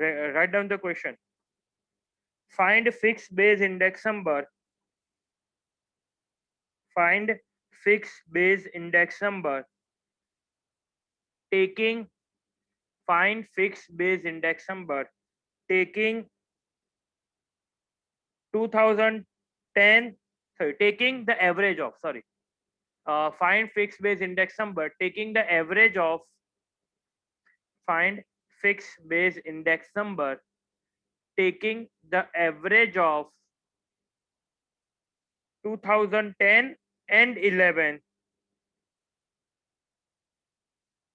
write down the question. Find fixed base index number. Find fixed base index number taking find fixed base index number taking 2010 taking the average of find fixed base index number taking the average of find fixed base index number taking the average of 2010 and 11.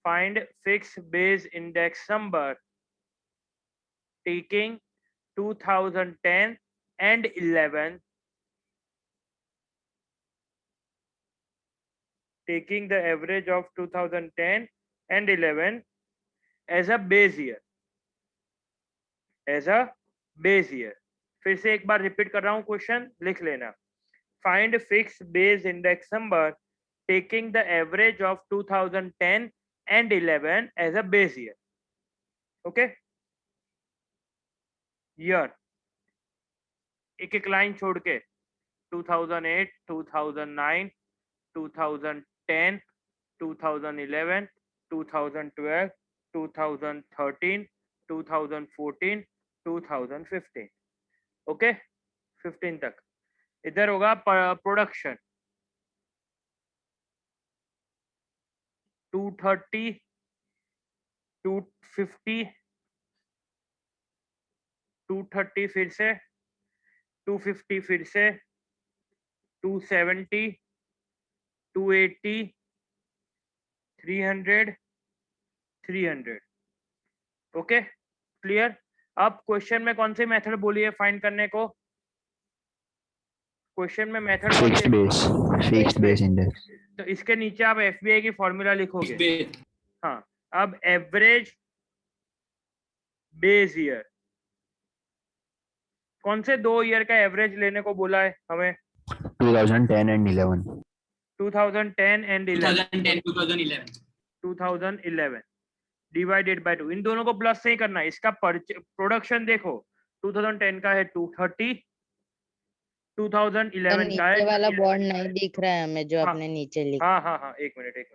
Find fixed base index number taking 2010 and 11, taking the average of 2010 and 11 as a base year. As a base year. फिर से एक बार repeat कर रहा हूं, question लिख लेना. Find fixed base index number taking the average of 2010 and 11 as a base year. Okay? Year. एक एक लाइन छोड़ के 2008, 2009, 2010, 2011, 2012, 2013, 2014, 2015. ओके, 15 तक. इधर होगा प्रोडक्शन 230, 250, 230 फिर से 250 फिर से 270, 280, 300, 300. Okay, clear. अब क्वेश्चन में कौन सी मेथड बोली है फाइंड करने को? क्वेश्चन में मेथड फिक्स्ड बेस इंडेक्स. तो इसके नीचे आप एफबीआई की फॉर्मूला लिखोगे. हाँ, अब एवरेज बेस ईयर, कौन से 2 ईयर का एवरेज लेने को बोला है हमें? 2010 एंड 11. 2010 एंड 11. 2011 divided by 2. इन दोनों को प्लस नहीं करना है. इसका प्रोडक्शन देखो, 2010 का है 230, 2011 का है. नीचे वाला बॉन्ड नहीं दिख रहा है हमें जो आपने नीचे लिखा. हाँ, एक मिनट.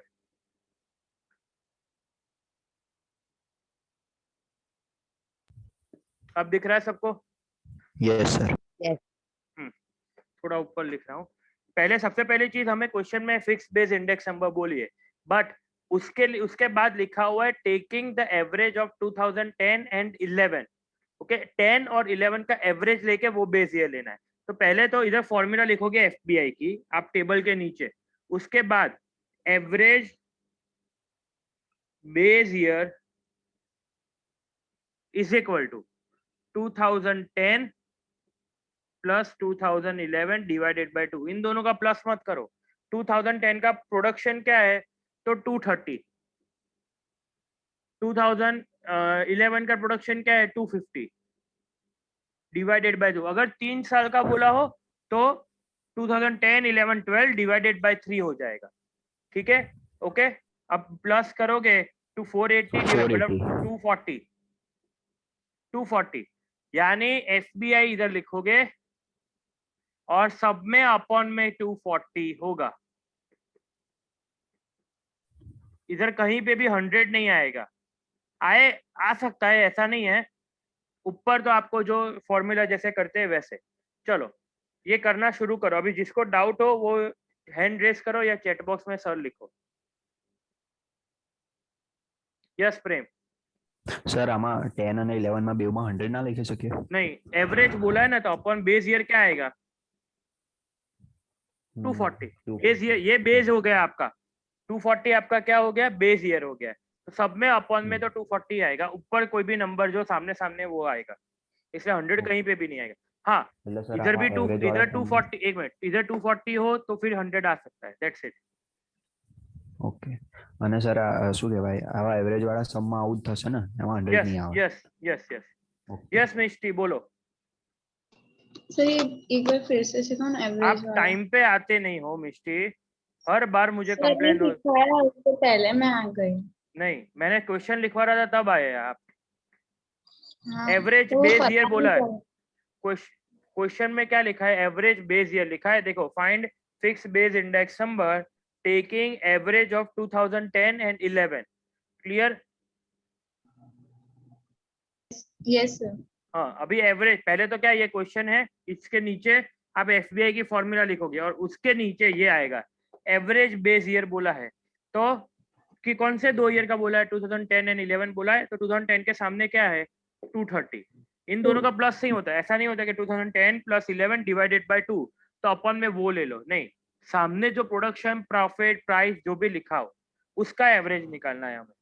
अब दिख रहा है सबको? Yes sir. थोड़ा ऊपर लिख रहा हूँ. पहले सबसे पहली चीज हमें क्वेश्चन में फिक्स्ड बेस इंडेक्स नंबर बोलिए, बट उसके बाद लिखा हुआ है taking the average of 2010 and 11. Okay, 10 और 11 का एवरेज लेके वो बेस ईयर लेना है. तो पहले तो इधर फॉर्मूला लिखोगे एफबीआई की आप टेबल के नीचे. उसके बाद average base year is equal to 2010 plus 2011 divided by 2. इन दोनों का प्लस मत करो. 2010 का प्रोडक्शन क्या है? तो 230. 2011 का प्रोडक्शन क्या है? 250 डिवाइडेड बाय 2. अगर 3 साल का बोला हो तो 2010, 11, 12 डिवाइडेड बाय 3 हो जाएगा. ठीक है, ओके. अब प्लस करोगे तो 480 240, यानी एफबीआई इधर लिखोगे और सब में अपॉन में 240 होगा. इधर कहीं पे भी 100 नहीं आएगा. आ सकता है, ऐसा नहीं है. ऊपर तो आपको जो फॉर्मूला जैसे करते हैं वैसे. चलो ये करना शुरू करो. अभी जिसको डाउट हो वो हैंड रेस करो या चैट बॉक्स में सर लिखो. यस प्रेम. सर आमा 10 અને 11 માં બેમાં 100 ના લખી શકીએ? नहीं, एवरेज बोला है ना, तो अपन बेस ईयर क्या आएगा? 240. बेस ईयर, ये बेस हो गया आपका. 240 आपका क्या हो गया? बेस ईयर हो गया. तो सब में अपॉन में तो 240 आएगा. ऊपर कोई भी नंबर जो सामने सामने वो आएगा. इसलिए 100 कहीं पे भी नहीं आएगा. हाँ, इधर भी इधर 240. एक मिनट, इधर 240 हो तो फिर 100 आ सकता है. That's it. ओके. અને સર શું કહેવાય, આવા એવરેજ વાળા સમમાં આવું જ થશે ને, એમાં 100 નહીં આવે? यस मिस्टी बोलो. सर एक बार फिर से सिखाओ ना एवरेज. आप टाइम पे आते नहीं हो मिस्टी. हर बार मुझे कंप्लेन हो. उससे पहले मैं आ गई. नहीं, मैंने क्वेश्चन लिखवा रहा था तब आए आप. हाँ, एवरेज तो वो बेस पता ईयर नहीं बोला है। चला। क्वेश्चन में क्या लिखा है? एवरेज बेस ईयर लिखा है। देखो, find fix base index number taking average of 2010 and 11। Clear? Yes sir. हाँ, अभी एवरेज, पहले तो क्या ये क्वेश्चन है, इसके नीचे आप एसबीआई की फॉर्मूला लिखोगे और उसके नीचे ये आएगा एवरेज बेस ईयर बोला है। तो कि कौन से 2 ईयर का बोला है? 2010 एंड 11 बोला है, तो 2010 के सामने क्या है? 230। इन दोनों का प्लस नहीं होता, ऐसा नहीं होता कि 2010 प्लस 11 डिवाइडेड बाय 2, तो अपन में वो ले लो, नहीं। सामने जो प्रोडक्शन, प्रॉफिट, प्राइस जो भी लिखा हो उसका एवरेज निकालना है हमें।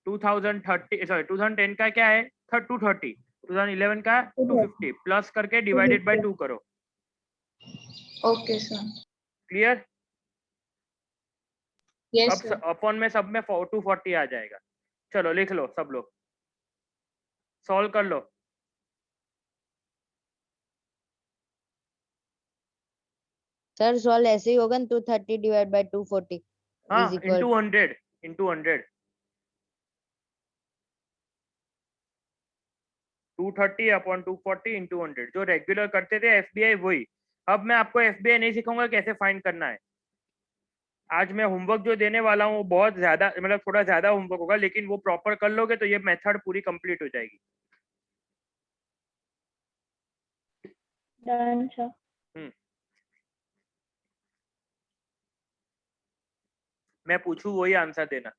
2010 का क्या है? 230। 2011 का 250 प्लस करके डिवाइडेड बाय 2 करो। Okay sir. क्लियर? यस अब सर। अपन में सब में 240 आ जाएगा। चलो लिख लो सब लोग, सॉल्व कर लो। सर सॉल्व ऐसे ही होगा, 230 डिवाइड बाय 240 हाँ, is equal into 100 230 upon 240 into 100, जो रेगुलर करते थे एसबीआई वही। अब मैं आपको एसबीआई नहीं सिखाऊंगा कैसे फाइंड करना है। आज मैं होमवर्क जो देने वाला हूँ वो बहुत ज्यादा, मतलब थोड़ा ज्यादा होमवर्क होगा, लेकिन वो प्रॉपर कर लोगे तो ये मेथड पूरी कंप्लीट हो जाएगी। Done sir. हम्म, मैं पूछूं वही आंसर देना।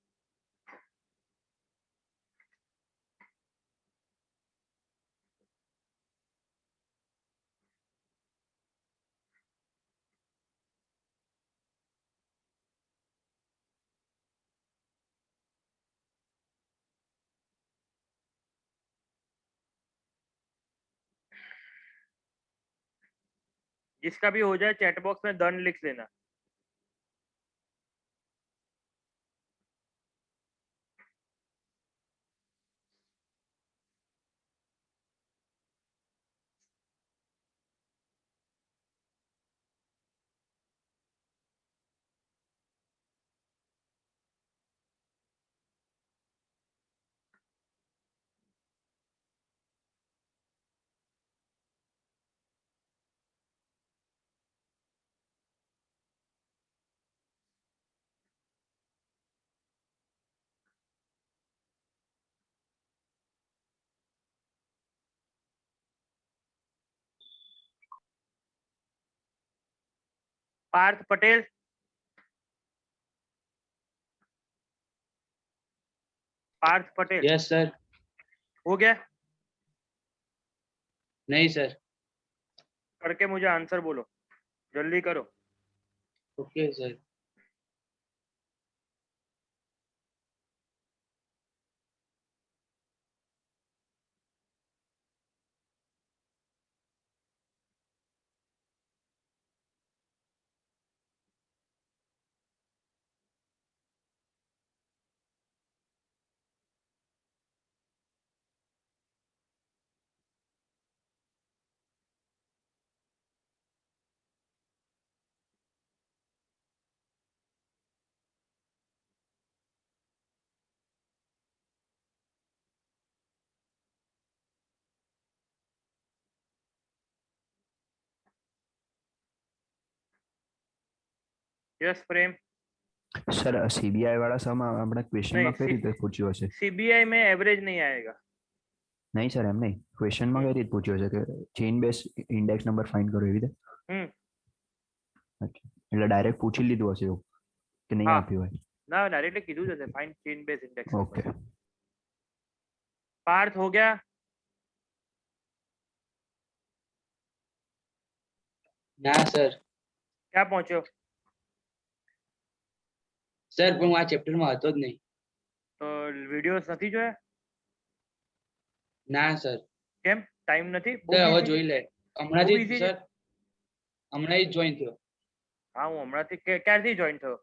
जिसका भी हो जाए चैट बॉक्स में डन लिख देना। पार्थ पटेल, पार्थ पटेल। Yes sir. हो गया? नहीं सर। करके मुझे आंसर बोलो, जल्दी करो। Okay sir. यस प्रेम। સર સીબીઆઈ વાળા સમ આપણે ક્વેશ્ચનમાં કઈ રીતે પૂછ્યું હશે? सीबीआई में एवरेज नहीं आएगा। નહીં સર, એમ નહીં, ક્વેશ્ચનમાં કઈ રીતે પૂછ્યું હશે કે chain base index number find કરો એવી રીતે? અચ્છા, એટલે ડાયરેક્ટ પૂછી લીધું હશે એવું કે નહીં हाँ, આપ્યું હોય? ना डायरेक्टली कीधु जैसे find chain base index. Okay, Parth हो गया? ના સર. क्या पहुंचो? સર પણ હું આ ચેપ્ટરમાં હતો જ નહીં. तो वीडियोस નથી જોયા? ના સર. કેમ ટાઈમ નથી? સર હવે easy જોઈ લે. બહુ હમણાંથી easy સર હમણાં જ જોઈન થયો. હા, હું હમણાંથી ક્યારથી જોઈન થયો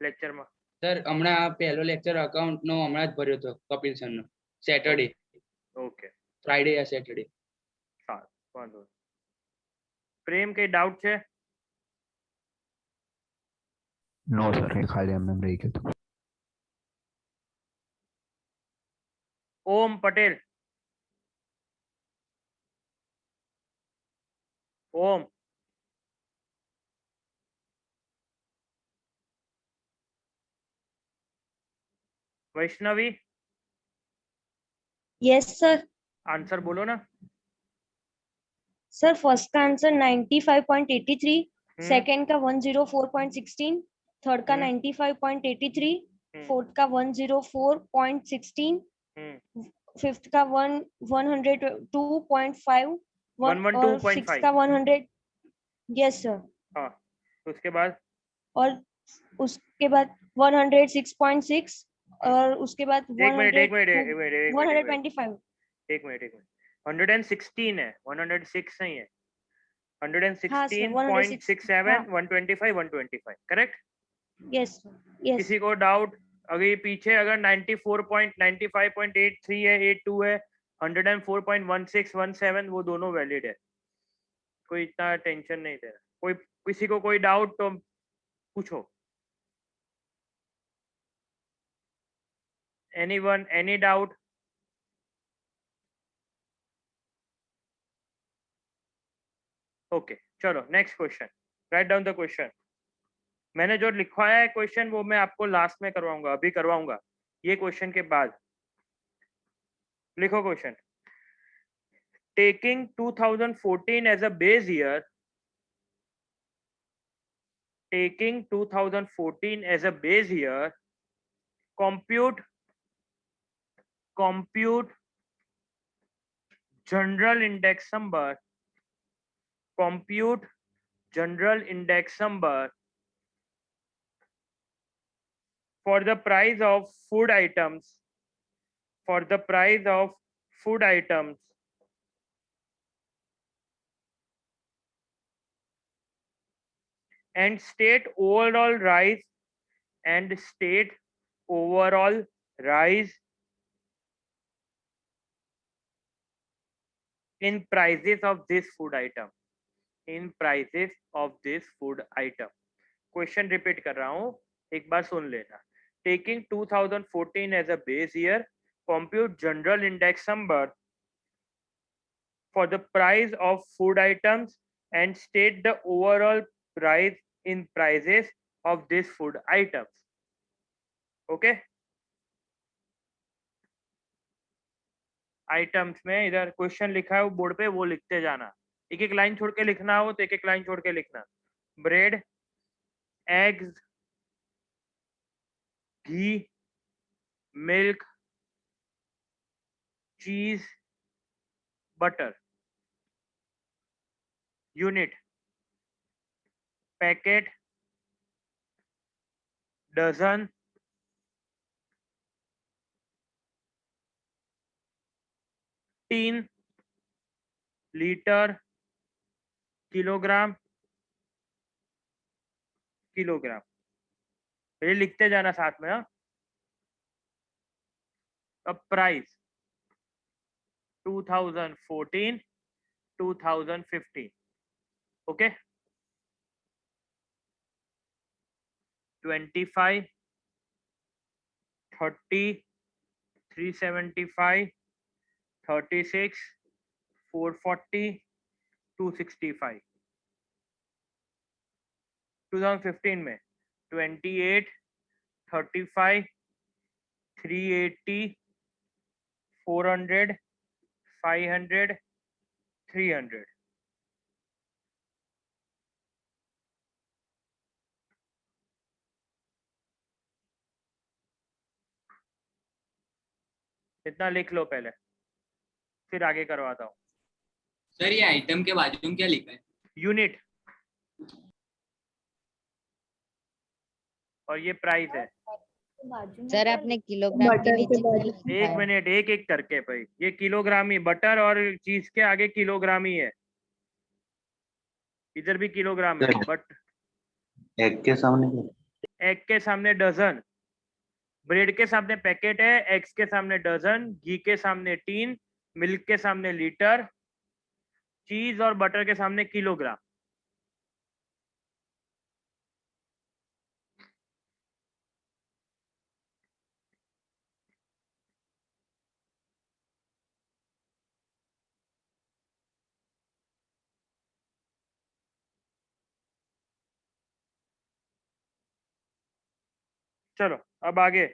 લેક્ચરમાં? સર હમણાં આ પહેલો લેક્ચર અકાઉન્ટનો હમણાં જ ભર્યો હતો કપિલ સરનો. સેટરડે, ઓકે, ફ્રાઈડે યા સેટરડે. સારું, વાંધો નહીં. પ્રેમ કઈ ડાઉટ છે? નો સર, એ ખાલી એમને એમ રહી ગયું હતું. ઓમ પટેલ, ओम, वैष्णवी, यस सर। आंसर बोलो ना। सर फर्स्ट का आंसर 95.83, हम्म, सेकंड का 104.16, थर्ड का हम्म, 95.83, हम्म, फोर्थ का 104.16, हम्म, फिफ्थ का 102.5 और सिक्स 112.5। का 100। Yes sir. हाँ, तो उसके बाद और उसके बाद 106.6 और उसके बाद एक मिनट, एक मिनट, 102 एक मिनट, एक मिनट, एक मिनट, 125। एक मिनट, एक मिनट। 116 है, 106 नहीं है। हाँ सर 106। 116.67, हाँ 125, 125, करेक्ट। Yes yes. किसी को डाउट? अगर ये पीछे अगर 94.95.83 है, 82 है, 104.1617, वो दोनों वैलिड है, कोई इतना टेंशन नहीं देना। कोई किसी को कोई डाउट तो पूछो। Anyone, any doubt? ओके, चलो next question. Write down the question. मैंने जो लिखवाया है क्वेश्चन वो मैं आपको लास्ट में करवाऊंगा, अभी करवाऊंगा ये क्वेश्चन के बाद। लिखो question. Taking 2014 as a base year, taking 2014 as a base year, compute general index number, compute general index number for the price of food items, for the price of food items and state overall rise, and state overall rise in prices of this food item, in prices of this food item. Question repeat कर रहा हूं, एक बार सुन लेना। Taking 2014 as a base year, compute general index number for the price of food items and state the overall price in prices of this food items. Okay, items में इधर question लिखा है वो बोर्ड पे, वो लिखते जाना। एक एक लाइन छोड़ के लिखना हो तो एक एक लाइन छोड़ के लिखना। Bread, eggs, ghee, milk, cheese, butter. Unit, packet, dozen, tin, litre, kilogram, kilogram. ये लिखते जाना साथ में। हाँ, अब प्राइस 2014, 2015। ओके, 25, 30, 375, 36, 440, 265। 2015 में 28, 35, 380, 400, 500, 300। इतना लिख लो पहले, फिर आगे करवाता हूँ। सर ये आइटम के बाजू में क्या लिखा है? यूनिट, और ये प्राइस है। सर आपने किलोग्राम के बटर के नीचे क्या बाद लिखा एक है? मिनट, एक एक करके भाई। ये किलोग्राम ही, बटर और चीज के आगे किलोग्राम ही है। इधर भी किलोग्राम है, बट एग के सामने एग के सामने डजन, ब्रेड के सामने पैकेट है, एग्स के सामने डजन, घी के सामने टीन, मिल्क के सामने लीटर, चीज और बटर के सामने किलोग्राम। चलो अब आगे।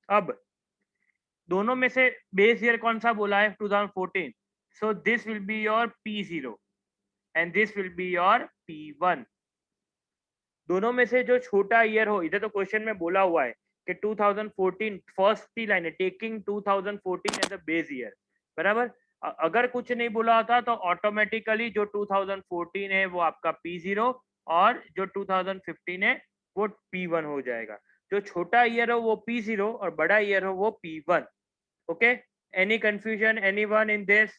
अब दोनों में से बेस ईयर कौन सा बोला है? 2014। So this will be your P0 and this will be your P1। दोनों में से जो छोटा ईयर हो, इधर तो क्वेश्चन में बोला हुआ है कि 2014, फर्स्ट ही लाइन है, taking 2014 as a base year, बराबर। अगर कुछ नहीं बोला होता तो ऑटोमेटिकली जो 2014 है वो आपका P0 और जो 2015 है वो P1 हो जाएगा। जो छोटा ईयर हो वो P0 और बड़ा ईयर हो वो P1। Okay, any confusion anyone in this?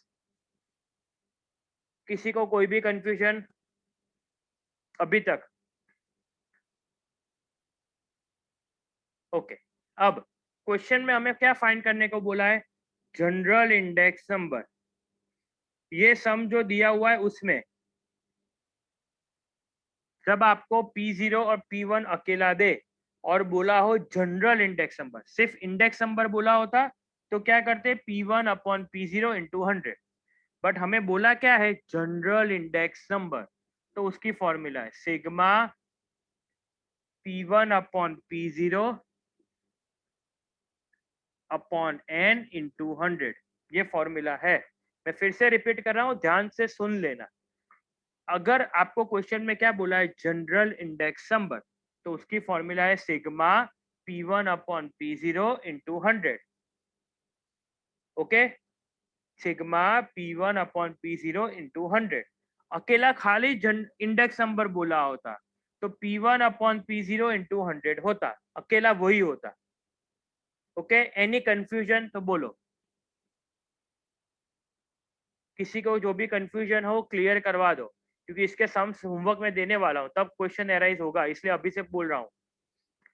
किसी को कोई भी कंफ्यूजन अभी तक? ओके, अब क्वेश्चन में हमें क्या फाइंड करने को बोला है? General index number. ये सम जो दिया हुआ है उसमें जब आपको P0 और P1 अकेला दे और बोला हो जनरल इंडेक्स नंबर, सिर्फ इंडेक्स नंबर बोला होता तो क्या करते? P1 upon P0 into 100। But हमें बोला क्या है? General index number. तो उसकी फॉर्मूला है sigma P1 upon P0 upon n into 100। ये फॉर्मूला है। मैं फिर से रिपीट कर रहा हूं, ध्यान से सुन लेना। अगर आपको क्वेश्चन में क्या बोला है? जनरल इंडेक्स नंबर, तो उसकी फॉर्मूला है sigma P1 upon P0 into 100। Okay, sigma P1 upon P0 into 100। अकेला खाली इंडेक्स नंबर बोला होता तो P1 अपॉन P0 इंटू 100 होता, अकेला वही होता। ओके, एनी कंफ्यूजन तो बोलो। किसी को जो भी कंफ्यूजन हो क्लियर करवा दो, क्योंकि इसके सम्स होमवर्क में देने वाला हूं, तब क्वेश्चन एराइज होगा, इसलिए अभी से बोल रहा हूं।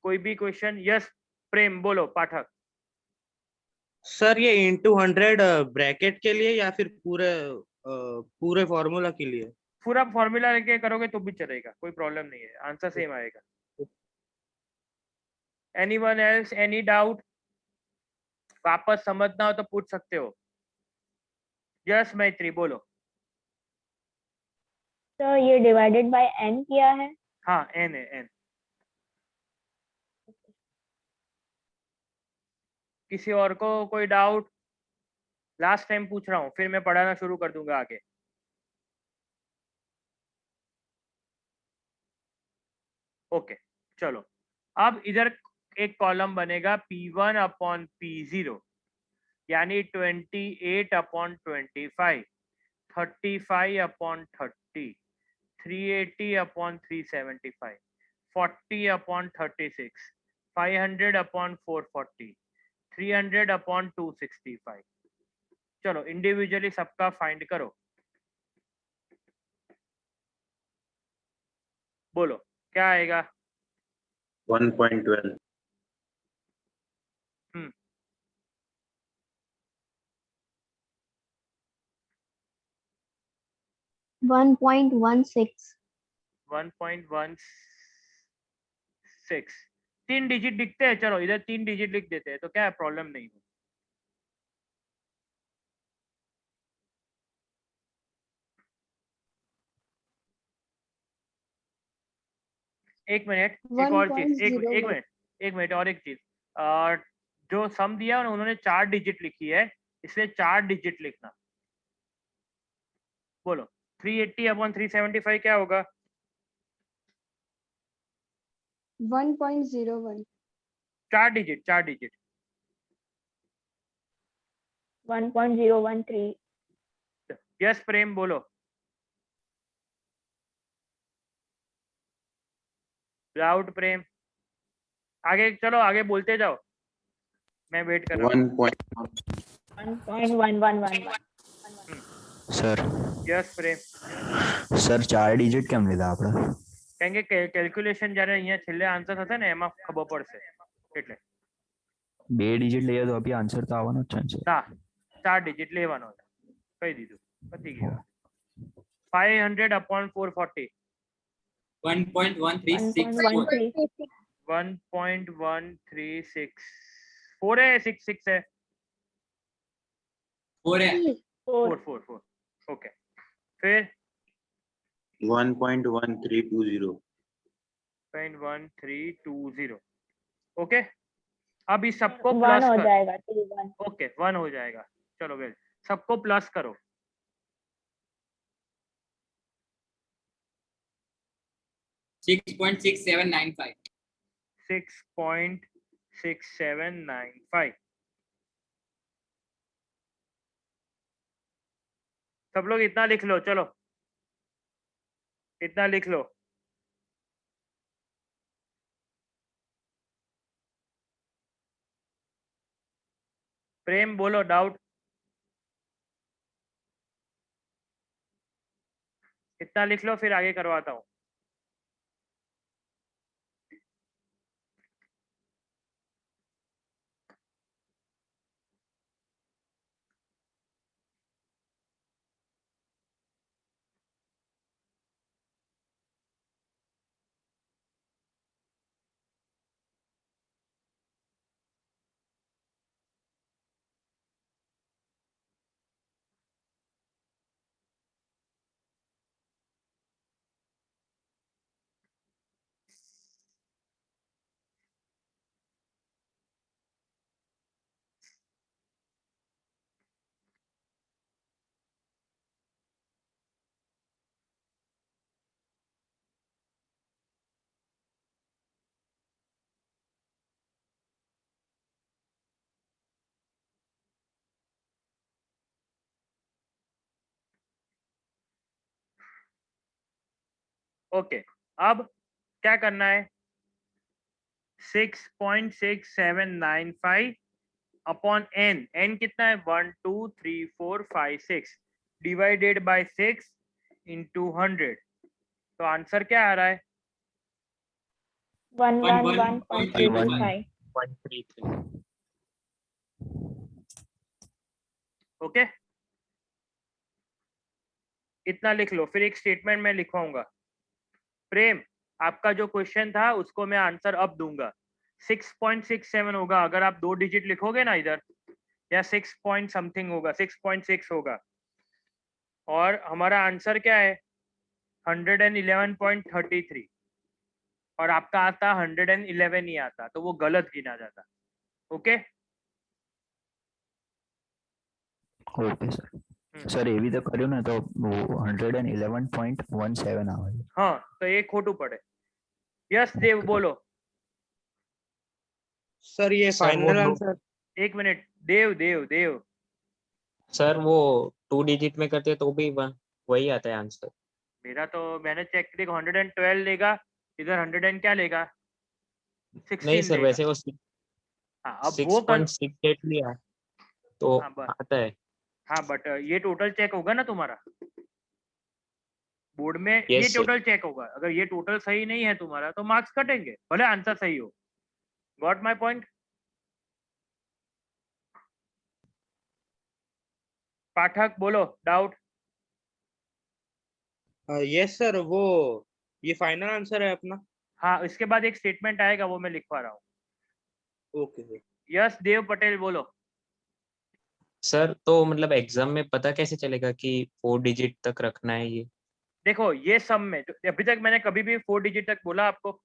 कोई भी क्वेश्चन? यस प्रेम, बोलो पाठक। सर ये इंटू 100 ब्रैकेट के लिए या फिर पूरे फॉर्मूला के लिए? पूरा फॉर्मूला लेके करोगे तो भी चलेगा, कोई प्रॉब्लम नहीं है, आंसर सेम आएगा। Anyone else, any doubt? वापस समझना हो तो पूछ सकते हो। यस मैत्री, बोलो। तो ये डिवाइडेड बाय n किया है। हाँ, एन है, एन। किसी और को कोई डाउट? लास्ट टाइम पूछ रहा हूँ, फिर मैं पढ़ाना शुरू कर दूंगा आगे। ओके, चलो अब इधर एक कॉलम बनेगा P1 अपॉन P0, यानी 28 upon 25, 35 upon 30, 380 upon 375, 40 upon 36, 500 upon 440, 300 upon 265। चलो इंडिविजुअली सबका फाइंड करो, बोलो क्या आएगा? 1.12। 1.16। 1.16। 3 डिजिट दिखते हैं, चलो इधर 3 डिजिट लिख देते हैं, तो क्या है, प्रॉब्लम नहीं है। एक मिनट, एक और चीज, एक मिनट और एक चीज। जो सम दिया है उन्होंने 4 डिजिट लिखी है, इसलिए 4 डिजिट लिखना। बोलो 380 अपॉन 375 क्या होगा? 1.01। 4 डिजिट, 4 डिजिट। 1.013। यस प्रेम, बोलो। डाउट प्रेम? आगे चलो, आगे बोलते जाओ, मैं वेट कर रहा हूँ। 1.1111। સર यस प्रेम? સર 4 ડિજિટ કેમ લીધા આપણે? કેમ કે કેલ્ક્યુલેશન જ્યારે અહીંયા છેલ્લે આન્સર થશે ને એમાં ખબર પડશે એટલે 2 ડિજિટ લઈએ તો બી આન્સર તો આવવાનો જ છે ને સર? ના, 4 ડિજિટ લેવાનો છે, કહી દીધું, પતી ગયું। 500 अपॉन 440, 1.1364। 1.136, 4 है 6 है? 4 है। 4 ओके। फिर 1.1320। 0.1320। ओके, अब इस सबको 1 प्लस हो कर, जाएगा, 2 1। ओके 1 हो जाएगा। चलो वेल, सबको प्लस करो। 6.6795। 6.6795। सब लोग इतना लिख लो, चलो इतना लिख लो। प्रेम बोलो डाउट। इतना लिख लो, फिर आगे करवाता हूँ। ओके, अब क्या करना है? 6.6795 अपॉन n, n कितना है? 1 2 3 4 5 6 डिवाइडेड बाय 6 इंटू 100। तो आंसर क्या आ रहा है? 111.85। 133। ओके, इतना लिख लो, फिर एक स्टेटमेंट में लिखवाऊंगा। प्रेम, आपका जो क्वेश्चन था उसको मैं आंसर अब दूंगा। 6.67 होगा अगर आप 2 डिजिट लिखोगे ना इधर, या 6 पॉइंट समथिंग होगा, 6.6 होगा। और हमारा आंसर क्या है? 111.33, और आपका आता 111 ही आता, तो वो गलत गिना जाता। ओके ઓકે સર સર એવી રીતે કર્યું ને તો 111.17 આવે છે। हाँ, तो ये खोटू पड़े। यस देव बोलो। सर ये सर, वो फाइनल दो- आंसर। एक मिनट, देव देव देव, सर वो 2 डिजिट में करते तो भी वही आता है आंसर। मेरा तो मैंने चेक देखो 112 लेगा, इधर 100 एंड क्या लेगा? 16 नहीं सर, लेगा। वैसे वो हाँ, अब वो 6.68 लिया तो हाँ बस, आता है। हाँ बट ये टोटल चेक होगा ना तुम्हारा बोर्ड में, ये यस सर। टोटल चेक होगा। अगर ये टोटल सही नहीं है तुम्हारा तो मार्क्स कटेंगे, भले आंसर सही हो। Got my point? पाठक बोलो डाउट। यस सर, वो ये फाइनल आंसर है अपना। हाँ, इसके बाद एक स्टेटमेंट आएगा, वो मैं लिखवा रहा हूँ। Okay sir. Yes Dev Patel बोलो। सर तो मतलब एग्जाम में पता कैसे चलेगा कि 4 डिजिट तक रखना है ये? देखो ये सम में, अभी तक मैंने कभी भी 4 डिजिट तक बोला आपको?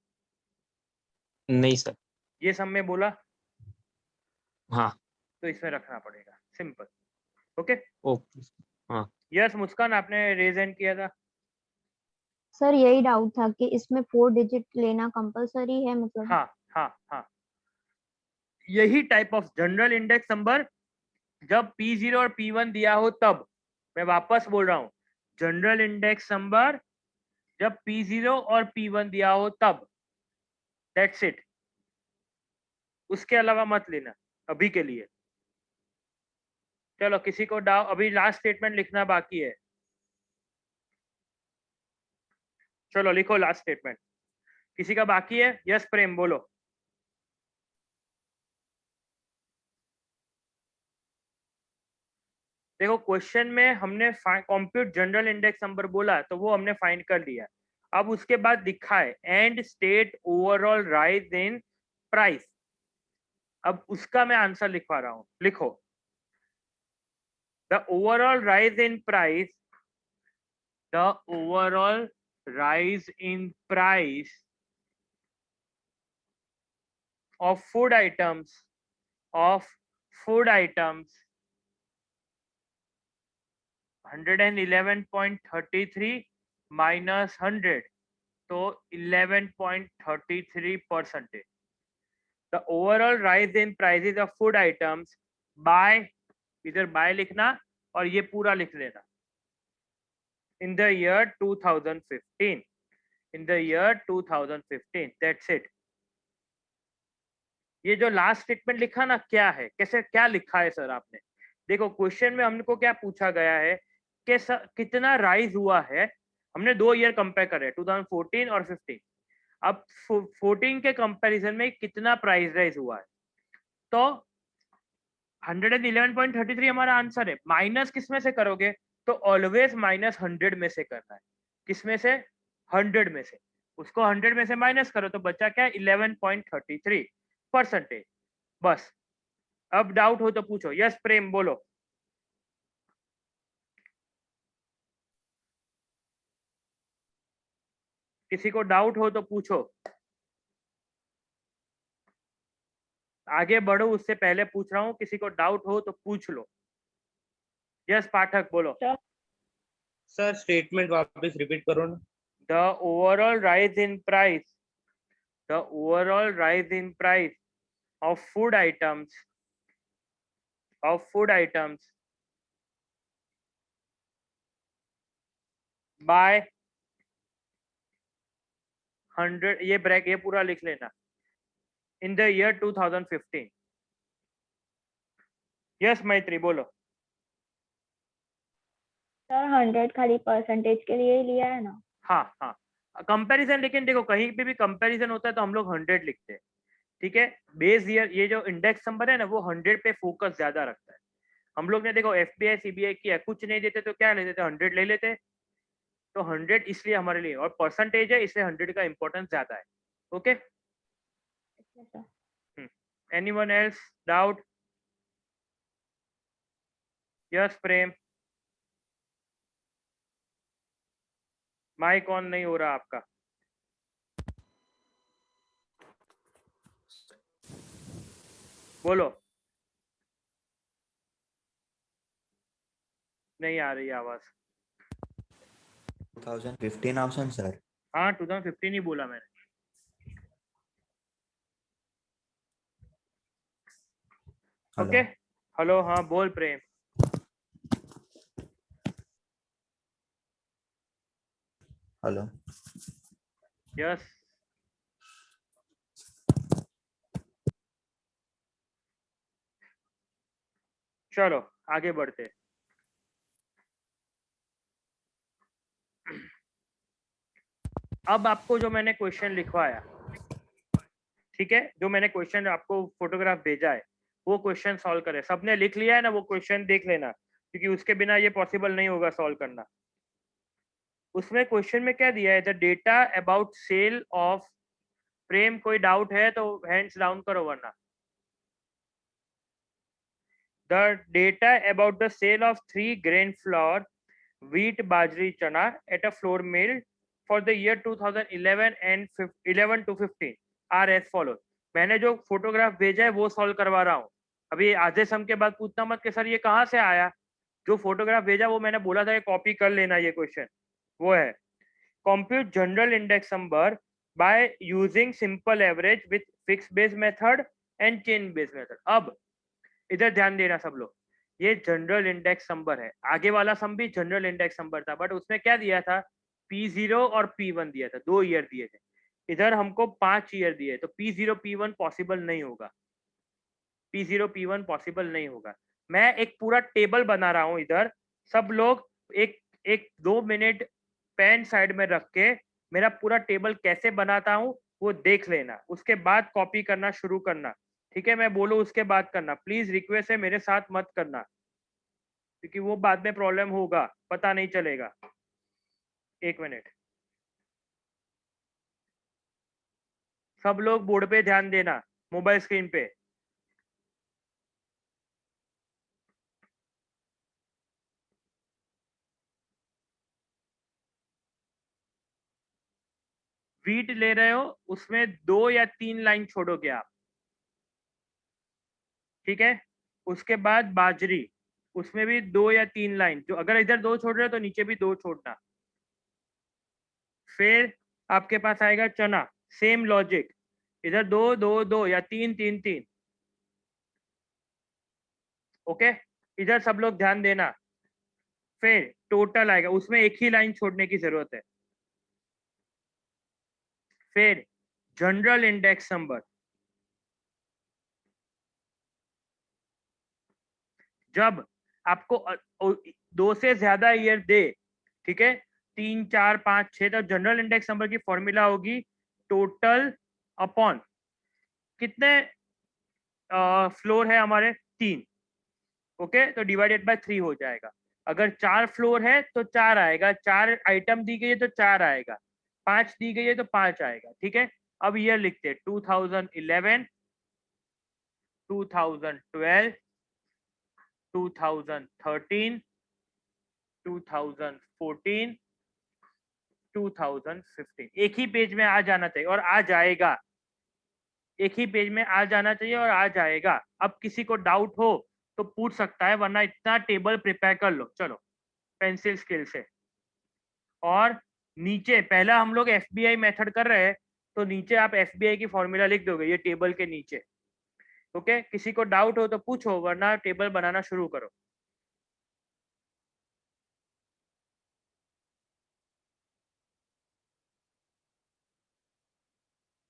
नहीं सर। ये सम में बोला, हाँ। तो इसमें रखना पड़ेगा, सिंपल। Okay, okay. हाँ यस मुस्कान, आपने रेज हैंड किया था। सर यही डाउट था कि इसमें 4 डिजिट लेना कंपलसरी है मतलब? हाँ हाँ हाँ, यही type of general index number जब P0 और P1 दिया हो तब। मैं वापस बोल रहा हूँ, जनरल इंडेक्स नंबर जब P0 और P1 दिया हो तब, दैट्स इट। उसके अलावा मत लेना अभी के लिए। चलो, किसी को डाउट? अभी लास्ट स्टेटमेंट लिखना बाकी है। चलो लिखो लास्ट स्टेटमेंट। किसी का बाकी है? यस प्रेम बोलो। देखो क्वेश्चन में हमने कंप्यूट जनरल इंडेक्स नंबर बोला, तो वो हमने फाइंड कर लिया। अब उसके बाद लिखा है and state overall rise in price. अब उसका मैं आंसर लिखवा रहा हूं, लिखो। The overall rise in price, the overall rise in price of food items 111.33 minus 100, तो 11.33%. The overall rise in prices of food items by, इधर by लिखना और ये पूरा लिख लेना, in the year 2015. In the year 2015. That's it. ये जो लास्ट स्टेटमेंट लिखा ना, क्या है, कैसे, क्या लिखा है सर आपने? देखो क्वेश्चन में हमको क्या पूछा गया है कि कितना राइज हुआ है। हमने 2 ईयर कंपेयर करे, 2014 और 15। अब 14 के कंपैरिजन में कितना प्राइस राइज हुआ है, तो 111.33 हमारा आंसर है। माइनस किस में से करोगे, तो ऑलवेज माइनस 100 में से करना है। किस में से? 100 में से। उसको 100 में से माइनस करो तो बचा क्या? 11.33%। बस। अब डाउट हो तो पूछो। यस प्रेम बोलो। किसी को डाउट हो तो पूछो, आगे बढ़ो उससे पहले पूछ रहा हूँ, किसी को डाउट हो तो पूछ लो। यस पाठक बोलो। सर स्टेटमेंट वापस रिपीट करो ना। The overall rise in price of food items by 100, ये ब्रैक, ये पूरा लिख लेना, in the year 2015. यस मैत्री बोलो। सर 100 खाली परसेंटेज के लिए ही लिया है ना? हाँ हाँ, कंपैरिजन, लेकिन देखो कहीं पे भी कंपैरिजन होता है तो हम लोग 100 लिखते हैं, ठीक है। बेस ईयर, ये जो इंडेक्स नंबर है ना, वो 100 पे फोकस ज्यादा रखता है। हम लोग ने देखो एफबीआई सीबीआई किया, कुछ नहीं देते तो क्या लेते थे? 100 ले लेते। तो 100 इसलिए हमारे लिए, और परसेंटेज है इसलिए 100 का इंपॉर्टेंस ज्यादा है। Okay. Anyone else doubt? Yes Prem. Mike on नहीं हो रहा आपका। बोलो। नहीं आ रही आवाज। 2015 ऑप्शन सर। हाँ 2015 ही बोला मैंने। ओके हेलो, हाँ बोल प्रेम। हेलो। यस। चलो आगे बढ़ते हैं। अब आपको जो मैंने क्वेश्चन लिखवाया, ठीक है, जो मैंने क्वेश्चन आपको फोटोग्राफ भेजा है, वो क्वेश्चन सॉल्व करें। सबने लिख लिया है ना? वो क्वेश्चन देख लेना, क्योंकि उसके बिना ये पॉसिबल नहीं होगा सॉल्व करना। उसमें क्वेश्चन में क्या दिया है? The data about sale of, Prem कोई डाउट है तो हैंड्स डाउन करो, वरना। The data about the sale of 3 grain flour, wheat, bajri, chana at a flour mill for the year 2011 and 11 to 15 are as follows. मैंने जो photograph भेजा है वो सॉल्व करवा रहा हूँ। अभी आधे सम के बाद पूछना मत कि सर ये कहाँ से आया। जो फोटोग्राफ भेजा वो मैंने बोला था कि कॉपी कर लेना, ये क्वेश्चन वो है। Compute general index number by using simple average with fix base method and chain base method. अब इधर ध्यान देना सब लोग, ये जनरल इंडेक्स नंबर है। आगे वाला सम भी जनरल इंडेक्स नंबर था, बट उसमें क्या दिया था? P0 और P1 दिया था, 2 ईयर दिए थे। इधर हमको 5 ईयर दिए, तो P0 P1 पॉसिबल नहीं होगा। P0 P1 पॉसिबल नहीं होगा। मैं एक पूरा टेबल बना रहा हूँ इधर, सब लोग एक एक 2 मिनट पेन साइड में रख के मेरा पूरा टेबल कैसे बनाता हूँ वो देख लेना, उसके बाद कॉपी करना शुरू करना, ठीक है। मैं बोलूँ उसके बाद करना, प्लीज रिक्वेस्ट है, मेरे साथ मत करना, क्योंकि वो बाद में प्रॉब्लम होगा, पता नहीं चलेगा। 1 मिनट, सब लोग बोर्ड पे ध्यान देना, मोबाइल स्क्रीन पे। वीट ले रहे हो, उसमें 2 या 3 लाइन छोड़ोगे आप, ठीक है। उसके बाद बाजरी, उसमें भी 2 या 3 लाइन, जो अगर इधर 2 छोड़ रहे हो तो नीचे भी 2 छोड़ना। फिर आपके पास आएगा चना, सेम लॉजिक, इधर 2 2 2 या 3 3 3। ओके, इधर सब लोग ध्यान देना। फिर टोटल आएगा, उसमें एक ही लाइन छोड़ने की जरूरत है। फिर जनरल इंडेक्स नंबर, जब आपको 2 से ज्यादा ईयर दे, ठीक है, 3 4 5 6, तो जनरल इंडेक्स नंबर की फॉर्मूला होगी टोटल अपॉन कितने फ्लोर है हमारे, 3। ओके, तो डिवाइडेड बाय 3 हो जाएगा। अगर 4 फ्लोर है तो 4 आएगा, 4 आइटम दी गई है तो 4 आएगा, 5 दी गई है तो 5 आएगा। ठीक है, अब ईयर लिखते हैं 2011, 2012, 2013, 2014, 2015। एक ही पेज में आ जाना चाहिए और आ जाएगा, एक ही पेज में आ जाना चाहिए और आ जाएगा। अब किसी को डाउट हो तो पूछ सकता है, वरना इतना टेबल प्रिपेयर कर लो, चलो पेंसिल स्केल से। और नीचे पहला हम लोग एफबीआई मेथड कर रहे हैं, तो नीचे आप एफबीआई की फॉर्मूला लिख दोगे ये टेबल के नीचे। ओके, किसी को डाउट हो तो पूछो, वरना टेबल बनाना शुरू करो।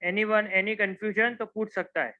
एनीवन, एनी कंफ्यूजन तो पूछ सकता है।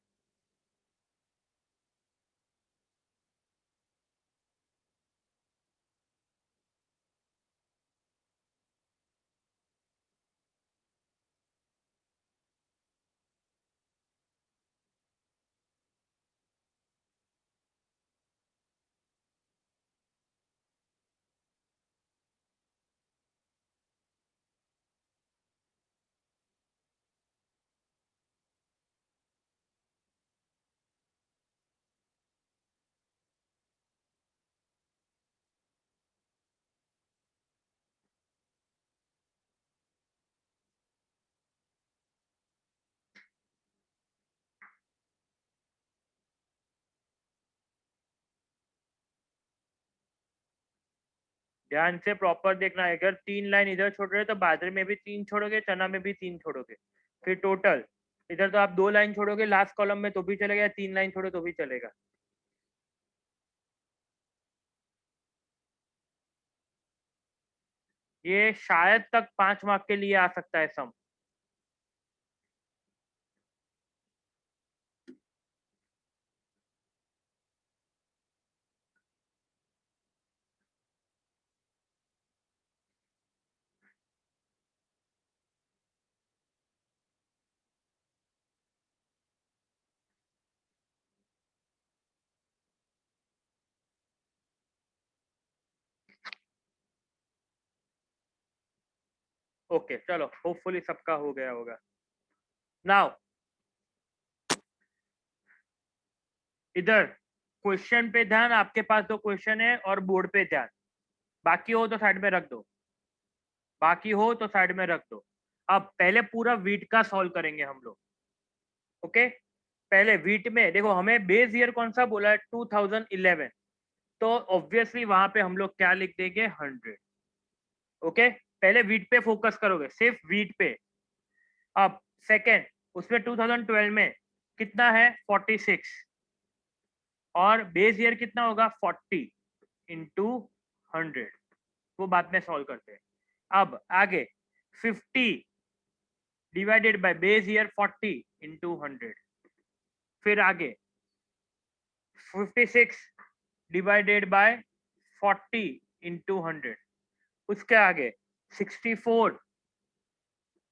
ध्यान से प्रॉपर देखना है। अगर 3 लाइन इधर छोड़ रहे हो तो बाजरे में भी 3 छोड़ोगे, चना में भी 3 छोड़ोगे। फिर टोटल इधर तो आप 2 लाइन छोड़ोगे लास्ट कॉलम में तो भी चलेगा, 3 लाइन छोड़ो तो भी चलेगा। ये शायद तक 5 मार्क के लिए आ सकता है सम। ओके चलो, होपफुली सबका हो गया होगा। नाउ इधर क्वेश्चन पे ध्यान, आपके पास 2 क्वेश्चन है और बोर्ड पे ध्यान। बाकी हो तो साइड में रख दो, बाकी हो तो साइड में रख दो। अब पहले पूरा वीट का सॉल्व करेंगे हम लोग। ओके, पहले वीट में देखो, हमें बेस ईयर कौन सा बोला है, 2011, तो ऑब्वियसली वहां पे हम लोग क्या लिख देंगे, 100। ओके, पहले वीट पे फोकस करोगे, सिर्फ वीट पे। अब सेकेंड, उसमें 2012 में कितना है, 46, और बेस ईयर कितना होगा, 40 इंटू 100। वो बाद में सॉल्व करते हैं। अब आगे 50 divided by base year 40 into 100। फिर आगे 56 डिवाइडेड बाय 40 इंटू 100। उसके आगे 64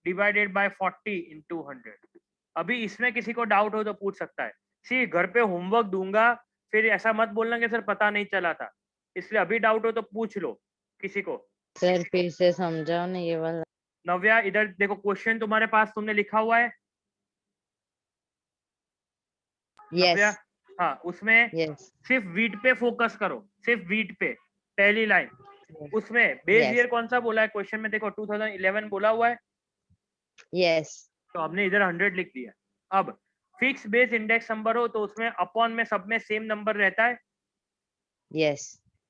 डिवाइडेड बाय 40 इंटू 100। अभी इसमें किसी को डाउट हो तो पूछ सकता है। सी घर पे होमवर्क दूंगा, फिर ऐसा मत बोलना कि सर पता नहीं चला था, इसलिए अभी डाउट हो तो पूछ लो किसी को। सर फिर से समझाओ ना ये वाला। नव्या इधर देखो, क्वेश्चन तुम्हारे पास तुमने लिखा हुआ है। नव्या, यस हाँ, उसमें यस सिर्फ वीट पे फोकस करो, सिर्फ वीट पे, पहली लाइन। उसमें बेस ईयर कौन सा बोला है क्वेश्चन में, देखो 2011 बोला हुआ है, यस तो हमने इधर 100 लिख दिया। अब फिक्स बेस इंडेक्स नंबर हो तो उसमें अपॉन में सब में सेम नंबर रहता है। यस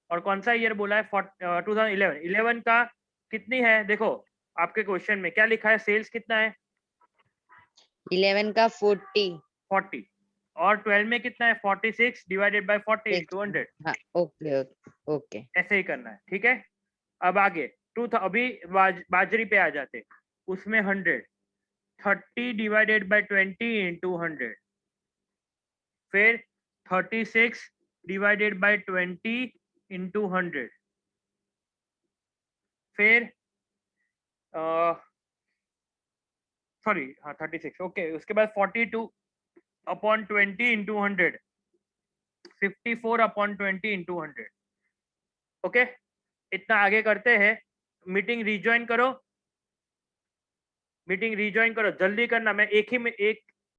और कौन सा ईयर बोला है? 2011। 11 का कितनी है? देखो आपके क्वेश्चन में क्या लिखा है, सेल्स कितना है? 11 का 40। 40। और 12 में कितना है? 46 डिवाइडेड बाय 40 Six. इंटू 100। हाँ ओके ओके ऐसे ही करना है, ठीक है। अब आगे अभी बाजरी पे आ जाते, उसमें 100, 30 डिवाइडेड बाय 20 इंटू 100, फिर 36 डिवाइडेड बाय 20 इंटू 100, फिर सॉरी हाँ 36 ओके। उसके बाद 42 upon 20 into 100, 54 upon 20 into 100। Okay, इतना आगे करते हैं। मीटिंग रिज्वाइन करो, मीटिंग रिज्वाइन करो, जल्दी करना। मैं एक